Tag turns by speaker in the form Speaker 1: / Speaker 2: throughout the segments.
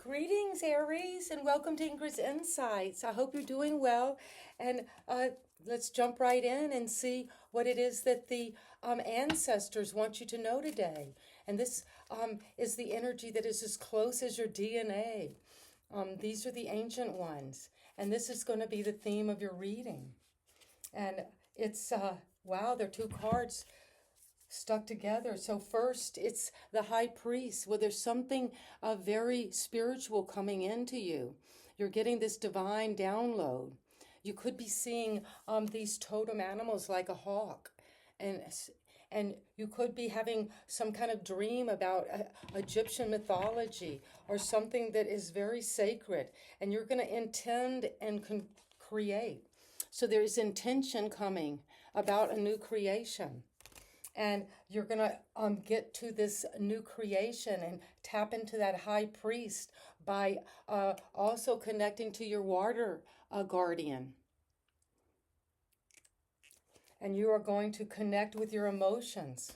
Speaker 1: Greetings, Aries, and welcome to Ingrid's Insights. I hope you're doing well, and let's jump right in and see what it is that the ancestors want you to know today. And this is the energy that is as close as your DNA. These are the ancient ones, and this is going to be the theme of your reading. And it's, wow, there are two cards stuck together. So first, it's the high priest. Well, there's something very spiritual coming into you. You're getting this divine download. You could be seeing these totem animals like a hawk, and you could be having some kind of dream about Egyptian mythology or something that is very sacred, and you're going to intend and create. So there's intention coming about a new creation. And you're going to get to this new creation and tap into that high priest by also connecting to your water guardian. And you are going to connect with your emotions.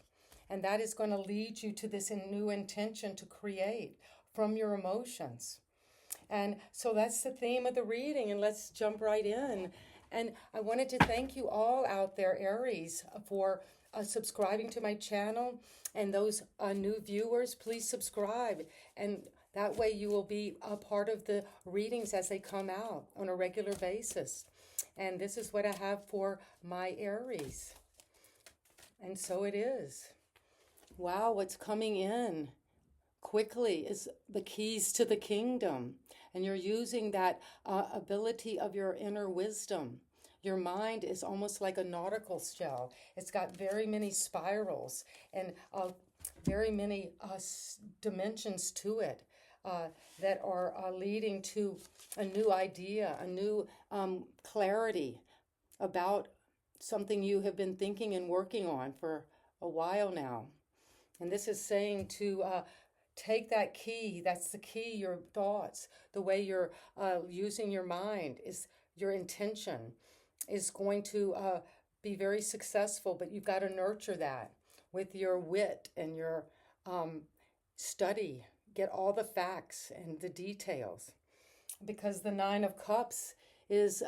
Speaker 1: And that is going to lead you to this new intention to create from your emotions. And so that's the theme of the reading. And let's jump right in. And I wanted to thank you all out there, Aries, for subscribing to my channel, and those new viewers, please subscribe, and that way you will be a part of the readings as they come out on a regular basis. And this is what I have for my Aries, and so it is. Wow, what's coming in quickly is the keys to the kingdom, and you're using that ability of your inner wisdom. Your mind is almost like a nautical shell. It's got very many spirals and very many dimensions to it that are leading to a new idea, a new clarity about something you have been thinking and working on for a while now. And this is saying to take that key. That's the key, your thoughts, the way you're using your mind is your intention is going to be very successful, but you've got to nurture that with your wit and your study. Get all the facts and the details, because the Nine of Cups is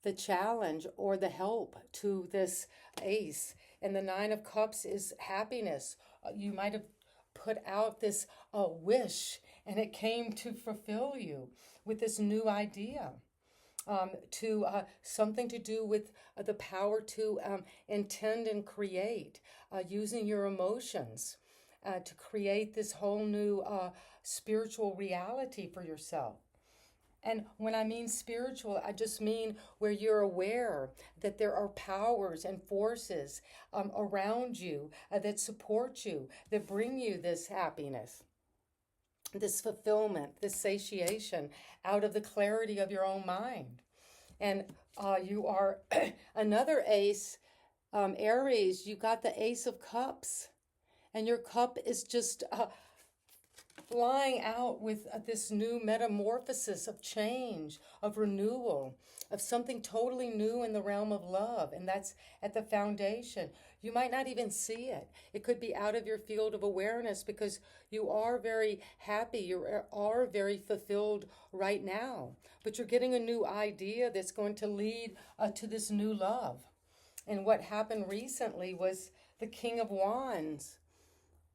Speaker 1: the challenge or the help to this ace. And the Nine of Cups is happiness. You might have put out this wish, and it came to fulfill you with this new idea. To something to do with the power to intend and create, using your emotions to create this whole new spiritual reality for yourself. And when I mean spiritual, I just mean where you're aware that there are powers and forces around you that support you, that bring you this happiness, this fulfillment, this satiation out of the clarity of your own mind. And you are another ace, Aries, you got the Ace of Cups. And your cup is just flying out with this new metamorphosis of change, of renewal, of something totally new in the realm of love. And that's at the foundation. You might not even see it. It could be out of your field of awareness because you are very happy. You are very fulfilled right now. But you're getting a new idea that's going to lead to this new love. And what happened recently was the King of Wands.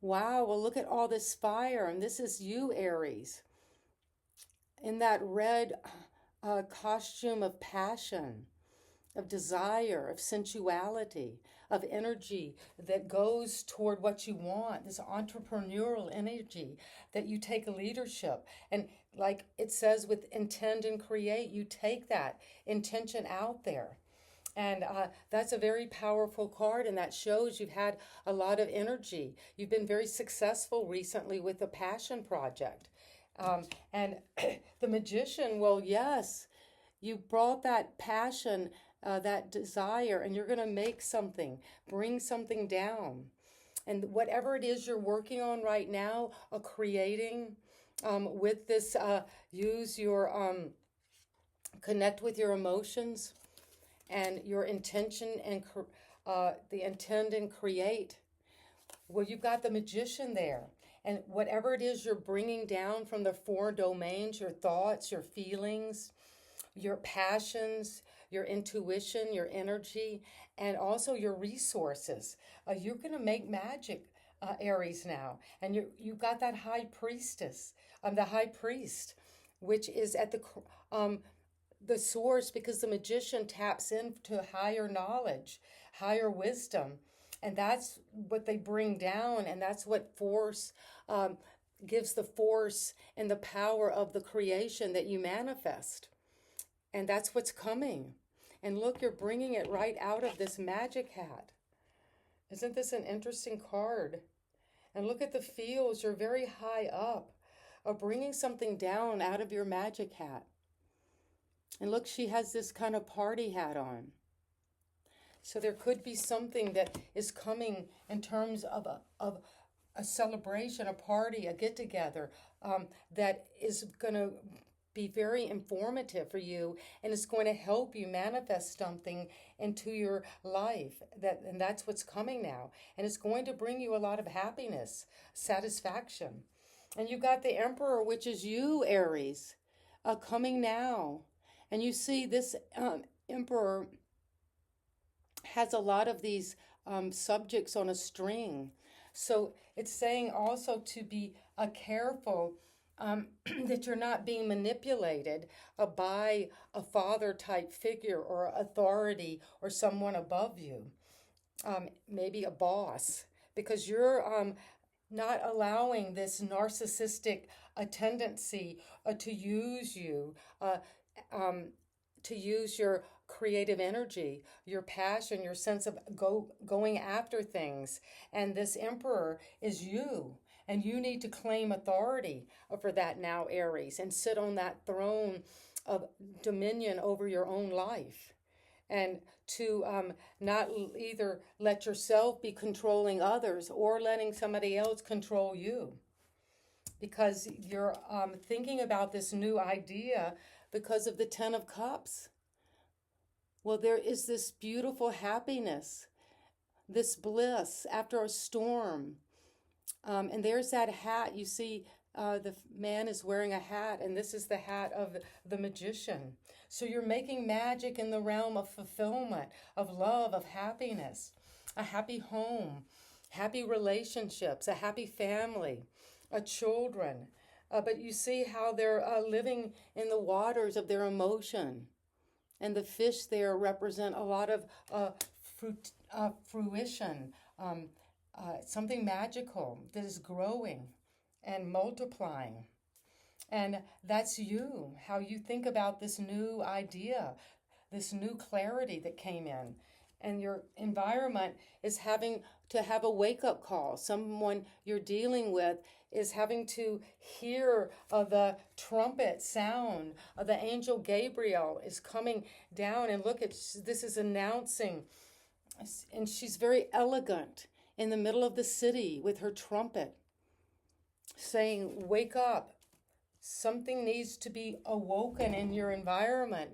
Speaker 1: Wow, well, look at all this fire. And this is you, Aries, in that red costume of passion, of desire, of sensuality, of energy that goes toward what you want, this entrepreneurial energy that you take leadership. And like it says with intend and create, you take that intention out there. And that's a very powerful card, and that shows you've had a lot of energy. You've been very successful recently with the passion project. And the Magician, well, yes, you brought that passion, that desire, and you're going to make something, bring something down. And whatever it is you're working on right now, creating with this, use your, connect with your emotions and your intention and the intend and create. Well, you've got the Magician there, And whatever it is you're bringing down from the four domains, your thoughts, your feelings, your passions, your intuition, your energy, and also your resources. You're going to make magic, Aries, now. And you've got that high priestess, the high priest, which is at the source, because the magician taps into higher knowledge, higher wisdom. And that's what they bring down, and that's what force gives the force and the power of the creation that you manifest. And that's what's coming. And look, you're bringing it right out of this magic hat. Isn't this an interesting card? And look at the fields. You're very high up, of bringing something down out of your magic hat. And look, she has this kind of party hat on. So there could be something that is coming in terms of a celebration, a party, a get-together that is going to be very informative for you, and it's going to help you manifest something into your life. And that's what's coming now. And it's going to bring you a lot of happiness, satisfaction. And you got the Emperor, which is you, Aries, coming now. And you see this Emperor has a lot of these subjects on a string. So it's saying also to be careful that you're not being manipulated by a father type figure or authority or someone above you, maybe a boss, because you're not allowing this narcissistic tendency to use you, to use your creative energy, your passion, your sense of going after things. And this Emperor is you. And you need to claim authority for that now, Aries, and sit on that throne of dominion over your own life. And to not either let yourself be controlling others or letting somebody else control you. Because you're thinking about this new idea because of the Ten of Cups. Well, there is this beautiful happiness, this bliss after a storm. And there's that hat. You see, the man is wearing a hat, and this is the hat of the magician. So you're making magic in the realm of fulfillment, of love, of happiness, a happy home, happy relationships, a happy family, children. But you see how they're living in the waters of their emotion. And the fish there represent a lot of fruition, something magical that is growing and multiplying. And that's you, how you think about this new idea, this new clarity that came in. And your environment is having to have a wake-up call. Someone you're dealing with is having to hear the trumpet sound. The angel Gabriel is coming down, and look, this is announcing. And she's very elegant in the middle of the city with her trumpet, saying, wake up. Something needs to be awoken in your environment.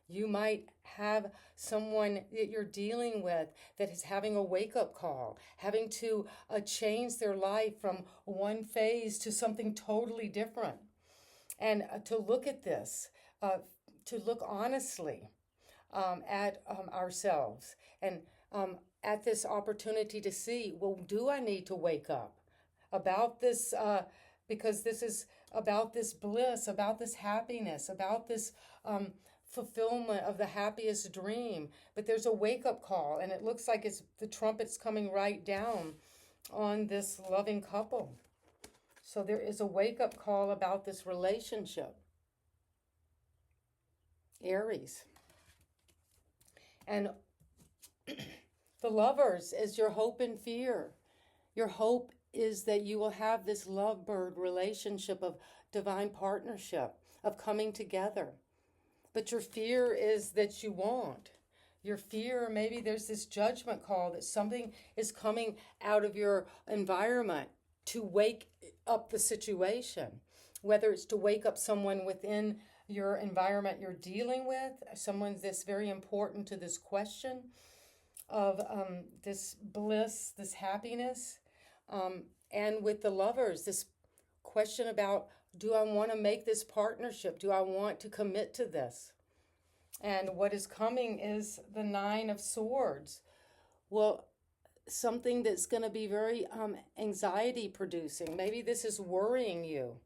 Speaker 1: You might have someone that you're dealing with that is having a wake-up call, having to change their life from one phase to something totally different. And to look at this, to look honestly at ourselves and at this opportunity to see, well, do I need to wake up about this? Because this is about this bliss, about this happiness, about this fulfillment of the happiest dream. But there's a wake-up call, and it looks like the trumpet's coming right down on this loving couple. So there is a wake-up call about this relationship. Aries. And the Lovers is your hope and fear. Your hope is that you will have this lovebird relationship of divine partnership, of coming together. But your fear is that you won't. Your fear, maybe there's this judgment call that something is coming out of your environment to wake up the situation, whether it's to wake up someone within your environment you're dealing with, someone that's very important to this question of this bliss, this happiness. And with the Lovers, this question about, do I want to make this partnership? Do I want to commit to this? And what is coming is the Nine of Swords. Well, something that's going to be very anxiety producing. Maybe this is worrying you.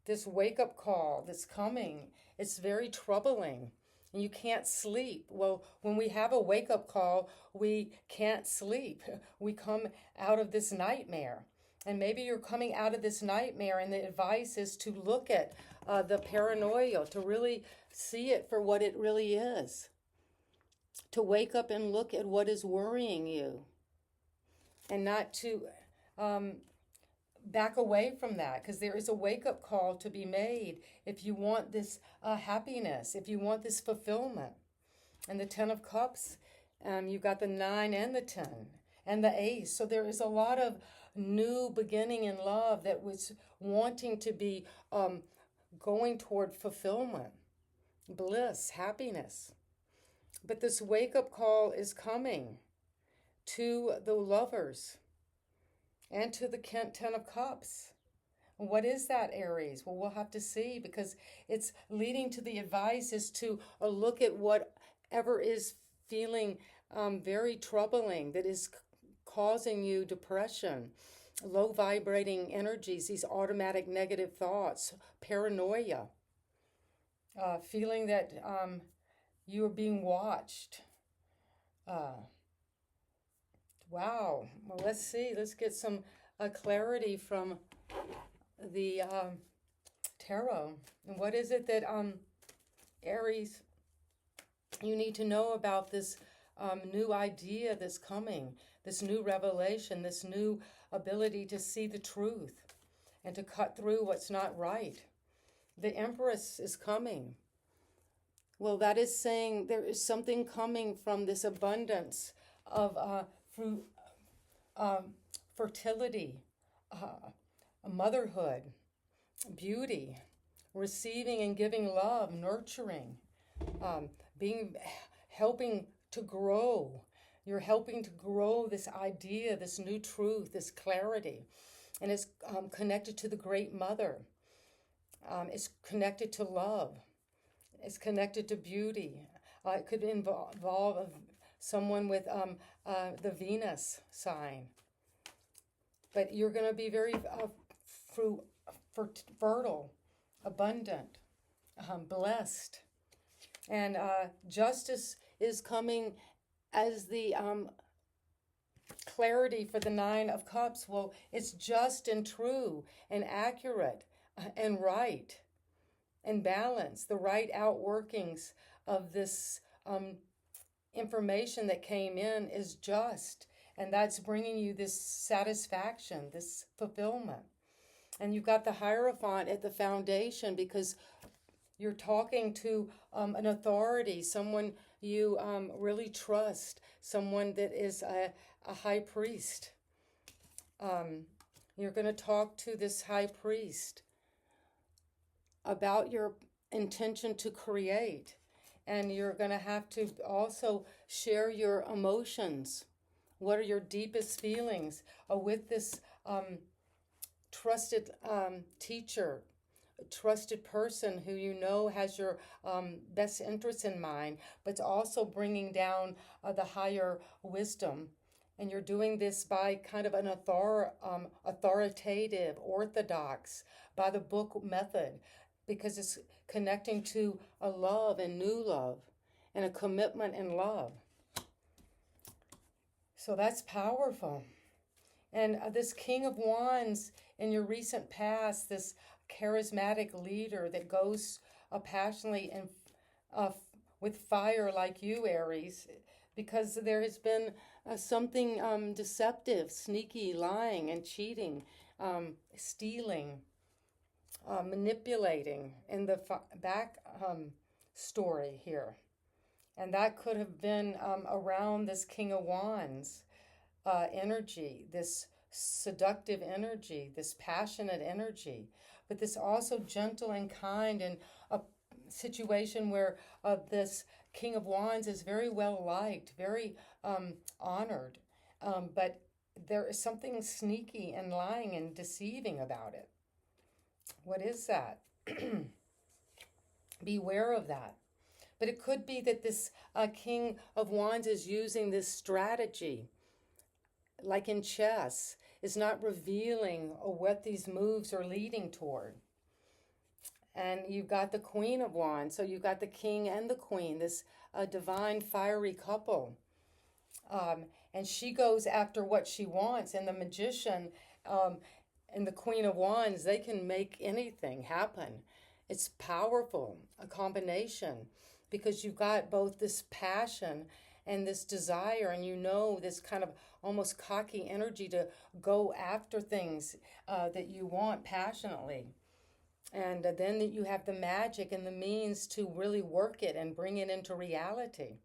Speaker 1: This wake-up call that's coming, it's very troubling. And you can't sleep. Well, when we have a wake-up call, we can't sleep. We come out of this nightmare. And maybe you're coming out of this nightmare, and the advice is to look at the paranoia, to really see it for what it really is. To wake up and look at what is worrying you. And not to back away from that, because there is a wake-up call to be made if you want this happiness, if you want this fulfillment. And the Ten of Cups, you've got the 9 and the 10 and the Ace. So there is a lot of new beginning in love that was wanting to be going toward fulfillment, bliss, happiness. But this wake-up call is coming to the Lovers and to the 10 of Cups. What is that, Aries? Well, we'll have to see, because it's leading to the advice is to look at whatever is feeling very troubling, that is causing you depression, low vibrating energies, these automatic negative thoughts, paranoia, feeling that you are being watched. Wow. Well, let's see. Let's get some clarity from the tarot. And what is it that, Aries, you need to know about this new idea that's coming, this new revelation, this new ability to see the truth and to cut through what's not right? The Empress is coming. Well, that is saying there is something coming from this abundance of fertility, motherhood, beauty, receiving and giving love, nurturing, helping to grow. You're helping to grow this idea, this new truth, this clarity. And it's connected to the Great Mother. It's connected to love. It's connected to beauty. It could involve someone with the Venus sign. But you're going to be very fertile, abundant, blessed. And justice is coming as the clarity for the 9 of Cups. Well, it's just and true and accurate and right and balanced, the right outworkings of this information that came in is just, and that's bringing you this satisfaction, this fulfillment. And you've got the Hierophant at the foundation, because you're talking to an authority, someone you really trust, someone that is a high priest. You're going to talk to this high priest about your intention to create. And you're going to have to also share your emotions. What are your deepest feelings with this trusted teacher, trusted person who you know has your best interests in mind, but also bringing down the higher wisdom. And you're doing this by kind of an authoritative, orthodox, by the book method, because it's connecting to a love and new love and a commitment in love. So that's powerful. And this King of Wands in your recent past, this charismatic leader that goes passionately and with fire like you, Aries, because there has been something deceptive, sneaky, lying and cheating, stealing, manipulating in the back story here. And that could have been around this King of Wands energy, this seductive energy, this passionate energy, but this also gentle and kind, and a situation where this King of Wands is very well liked, very honored, but there is something sneaky and lying and deceiving about it. What is that? Beware of that. But it could be that this King of Wands is using this strategy, like in chess, is not revealing what these moves are leading toward. And you've got the Queen of Wands, so you've got the King and the Queen, this divine fiery couple. And she goes after what she wants, and the Magician and the Queen of Wands, they can make anything happen. It's powerful, a combination, because you've got both this passion and this desire, and this kind of almost cocky energy to go after things that you want passionately. And then that you have the magic and the means to really work it and bring it into reality.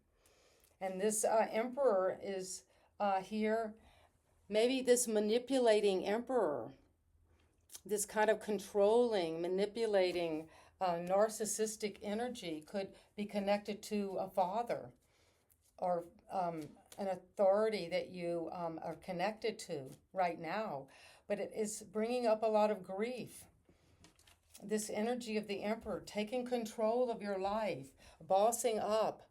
Speaker 1: And this emperor is here, maybe this manipulating emperor, this kind of controlling, manipulating, narcissistic energy could be connected to a father or an authority that you are connected to right now. But it is bringing up a lot of grief. This energy of the emperor, taking control of your life, bossing up,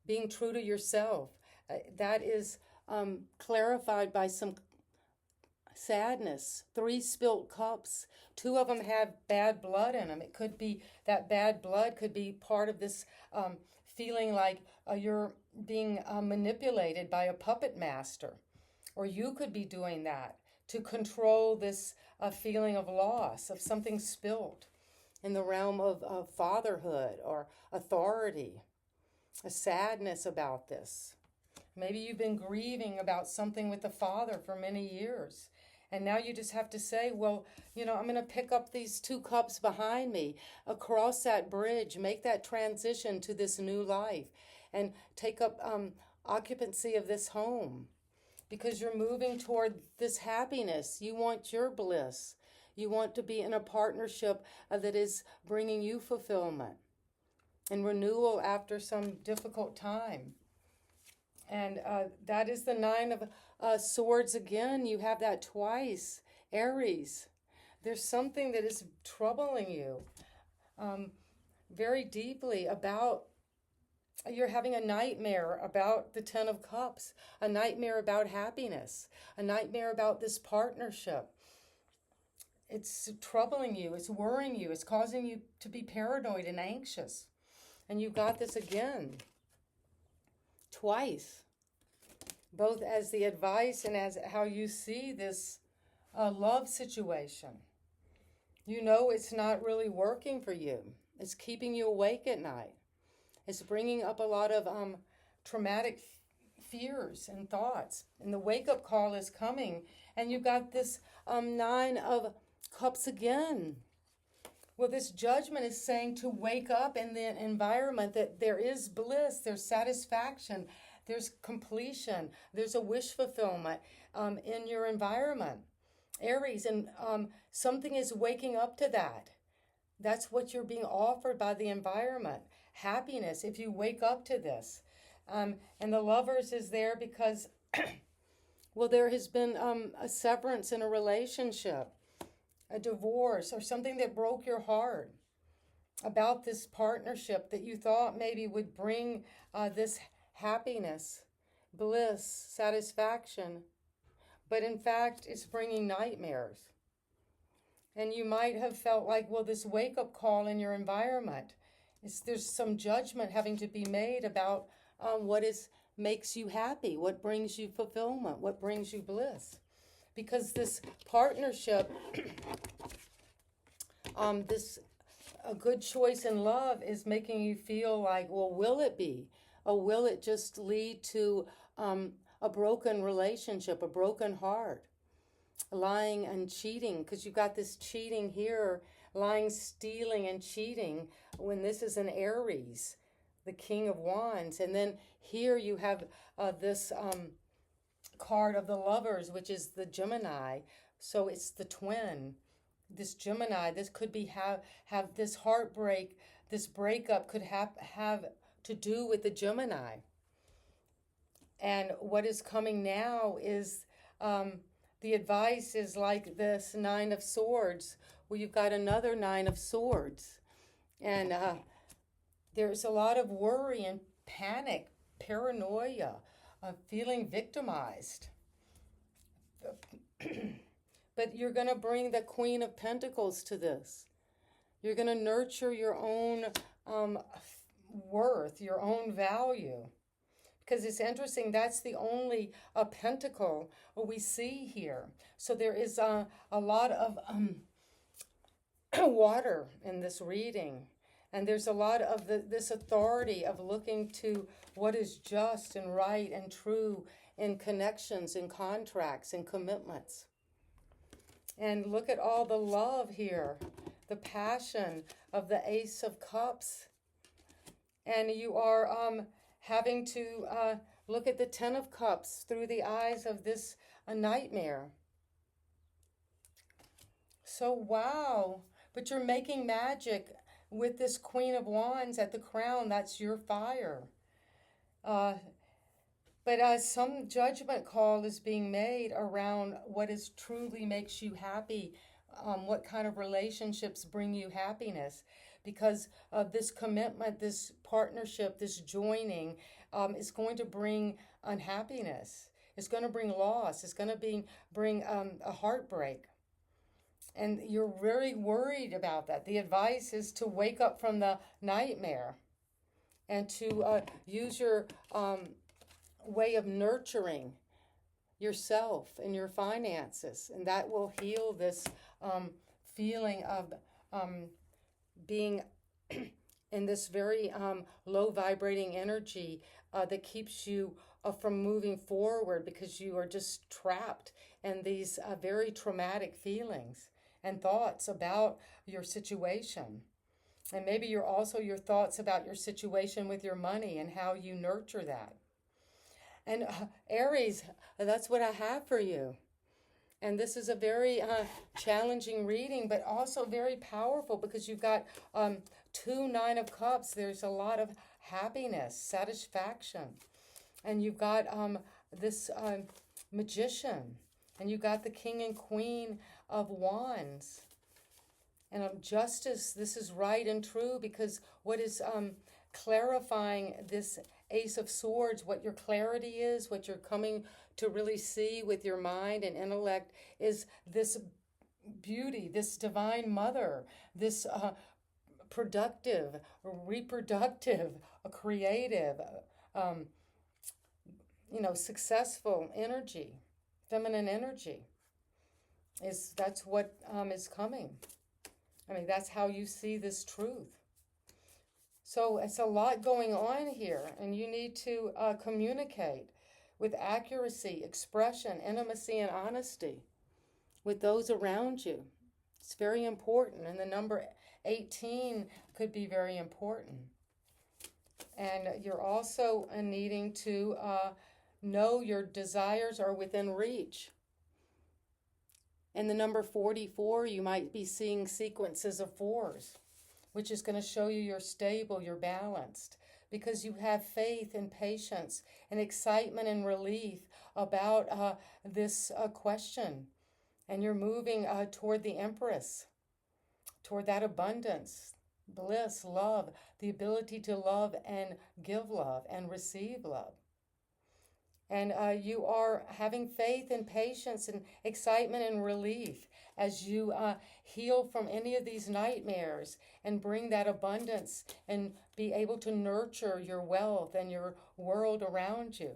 Speaker 1: being true to yourself. That is clarified by some sadness. 3 spilt cups. 2 of them have bad blood in them. It could be that bad blood could be part of this feeling like you're being manipulated by a puppet master. Or you could be doing that to control this feeling of loss, of something spilt in the realm of fatherhood or authority. A sadness about this. Maybe you've been grieving about something with the father for many years. And now you just have to say, well, I'm going to pick up these 2 cups behind me, across that bridge, make that transition to this new life, and take up occupancy of this home. Because you're moving toward this happiness. You want your bliss. You want to be in a partnership that is bringing you fulfillment and renewal after some difficult time. And that is the 9 of Swords again. You have that twice. Aries. There's something that is troubling you very deeply about. You're having a nightmare about the 10 of Cups, a nightmare about happiness, a nightmare about this partnership. It's troubling you, it's worrying you, it's causing you to be paranoid and anxious. And you got this again, twice, both as the advice and as how you see this love situation. It's not really working for you. It's keeping you awake at night. It's bringing up a lot of traumatic fears and thoughts. And the wake-up call is coming. And you've got this 9 of Cups again. Well, this judgment is saying to wake up in the environment that there is bliss, there's satisfaction, there's completion, there's a wish fulfillment in your environment. Aries, and something is waking up to that. That's what you're being offered by the environment. Happiness, if you wake up to this. And the Lovers is there because, well, there has been a severance in a relationship, a divorce, or something that broke your heart about this partnership that you thought maybe would bring this happiness, bliss, satisfaction. But in fact, it's bringing nightmares. And you might have felt like, well, this wake-up call in your environment, there's some judgment having to be made about what makes you happy, what brings you fulfillment, what brings you bliss. Because this partnership, a good choice in love is making you feel like, well, will it be? Or will it just lead to a broken relationship, a broken heart? Lying and cheating, because you've got this cheating here, lying, stealing, and cheating, when this is an Aries, the King of Wands. And then here you have this card of the Lovers, which is the Gemini. So it's the twin. This Gemini, this could be have this heartbreak, this breakup could have to do with the Gemini. And what is coming now is the advice is like this Nine of Swords, where you've got another Nine of Swords. And there's a lot of worry and panic, paranoia, feeling victimized. But you're going to bring the Queen of Pentacles to this. You're going to nurture your own worth, your own value. Because it's interesting, that's the only pentacle we see here. So there is a lot of water in this reading. And there's a lot of this authority of looking to what is just and right and true in connections, in contracts, in commitments. And look at all the love here, the passion of the Ace of Cups. And you are having to look at the Ten of Cups through the eyes of this nightmare. So, wow. But you're making magic with this Queen of Wands at the crown. That's your fire. But some judgment call is being made around what is truly makes you happy, what kind of relationships bring you happiness. Because of this commitment, this partnership, this joining is going to bring unhappiness. It's going to bring loss. It's going to bring a heartbreak. And you're very worried about that. The advice is to wake up from the nightmare and to use your way of nurturing yourself and your finances. And that will heal this feeling of being in this very low vibrating energy that keeps you from moving forward, because you are just trapped in these very traumatic feelings and thoughts about your situation. And maybe you're also your thoughts about your situation with your money and how you nurture that. And Aries, that's what I have for you. And this is a very challenging reading, but also very powerful, because you've got two Nine of Cups. There's a lot of happiness, satisfaction. And you've got this Magician. And you've got the King and Queen of Wands. And justice, this is right and true, because what is clarifying this Ace of Swords, what your clarity is, what you're coming to really see with your mind and intellect, is this beauty, this divine mother, this productive, reproductive, creative, successful energy, feminine energy. That's what is coming. I mean, that's how you see this truth. So it's a lot going on here, and you need to communicate with accuracy, expression, intimacy, and honesty with those around you. It's very important, and the number 18 could be very important. And you're also needing to know your desires are within reach. And the number 44, you might be seeing sequences of fours, which is going to show you you're stable, you're balanced, because you have faith and patience and excitement and relief about this question. And you're moving toward the Empress, toward that abundance, bliss, love, the ability to love and give love and receive love. And you are having faith and patience and excitement and relief as you heal from any of these nightmares and bring that abundance and be able to nurture your wealth and your world around you.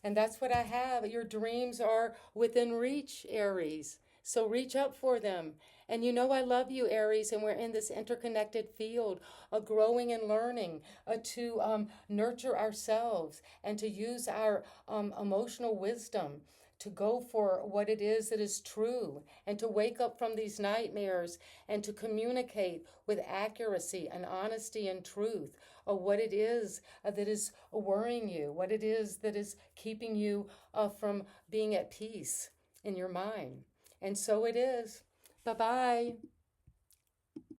Speaker 1: And that's what I have. Your dreams are within reach, Aries. So reach up for them. And you know I love you, Aries, and we're in this interconnected field of growing and learning to nurture ourselves and to use our emotional wisdom to go for what it is that is true, and to wake up from these nightmares and to communicate with accuracy and honesty and truth of what it is that is worrying you, what it is that is keeping you from being at peace in your mind. And so it is. Bye-bye.